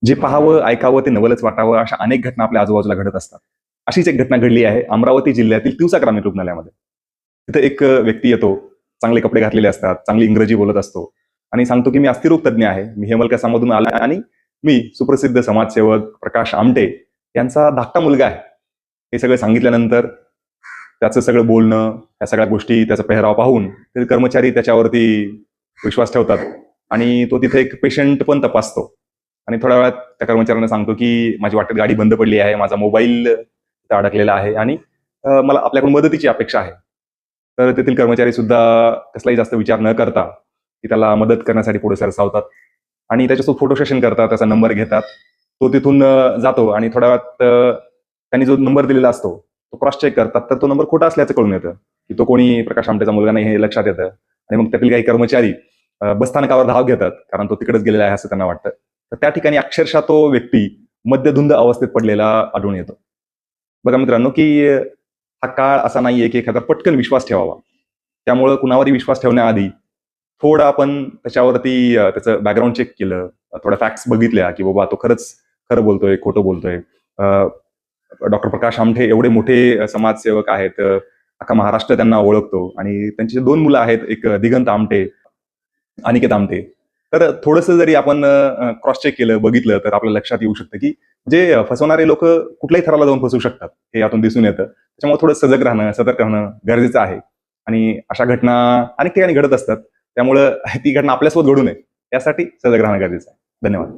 जे पाहावं, ऐकावं ते नवलच वाटावं, अशा अनेक घटना आपल्या आजूबाजूला घडत असतात. अशीच एक घटना घडली आहे अमरावती जिल्ह्यातील तिवसा ग्रामीण रुग्णालयामध्ये. तिथे एक व्यक्ती येतो, चांगले कपडे घातलेले असतात, चांगली इंग्रजी बोलत असतो आणि सांगतो की मी अस्थिरोग तज्ञ आहे. मी हेमलकसामधून आला आणि मी सुप्रसिद्ध समाजसेवक प्रकाश आमटे यांचा धाकटा मुलगा आहे. हे सगळं सांगितल्यानंतर त्याचं सगळं बोलणं, ह्या सगळ्या गोष्टी, त्याचा पेहराव पाहून ते कर्मचारी त्याच्यावरती विश्वास ठेवतात आणि तो तिथे एक पेशंट पण तपासतो. आणि थोड्या वेळात त्या कर्मचाऱ्यांना सांगतो की माझी वाटेत गाडी बंद पडली आहे, माझा मोबाईल तिथं अडकलेला आहे आणि मला आपल्याकडून मदतीची अपेक्षा आहे. तर तेथील कर्मचारी सुद्धा कसलाही जास्त विचार न करता की त्याला मदत करण्यासाठी पुढे सरसावतात आणि त्याच्यासोबत फोटो सेशन करतात, त्याचा नंबर घेतात. तो तिथून जातो आणि थोड्या वेळात त्यांनी जो नंबर दिलेला असतो तो क्रॉस चेक करतात, तर तो नंबर खोटा असल्याचं कळून येतं की तो कोणी प्रकाश आमटेचा मुलगा नाही हे लक्षात येतं. आणि मग त्यातील काही कर्मचारी बसस्थानकावर धाव घेतात, कारण तो तिकडेच गेलेला आहे असं त्यांना वाटतं. तर त्या ठिकाणी अक्षरशः तो व्यक्ती मद्यधुंद अवस्थेत पडलेला आढळून येतो. बघा मित्रांनो, की हा काळ असा नाहीये की एखादा पटकन विश्वास ठेवावा. त्यामुळं कुणावरही विश्वास ठेवण्याआधी थोडं आपण त्याच्यावरती त्याचं बॅकग्राऊंड चेक केलं, थोड्या फॅक्ट्स बघितल्या की बाबा तो खरंच खरं बोलतोय, खोटं बोलतोय. डॉक्टर प्रकाश आमटे एवढे मोठे समाजसेवक आहेत, अख्खा महाराष्ट्र त्यांना ओळखतो आणि त्यांची 2 मुलं आहेत, एक दिगंत आमटे, अनिकेत आमटे. तर थोडंसं जरी आपण क्रॉस चेक केलं, बघितलं, तर आपल्या लक्षात येऊ शकतं की जे फसवणारे लोक कुठल्याही थराला जाऊन फसवू शकतात, हे यातून दिसून येतं. त्याच्यामुळे थोडं सजग राहणं, सतर्क राहणं गरजेचं आहे. आणि अशा घटना अनेक ठिकाणी घडत असतात. त्यामुळं ती घटना आपल्यासोबत घडू नये यासाठी सजग राहणं गरजेचं आहे. धन्यवाद.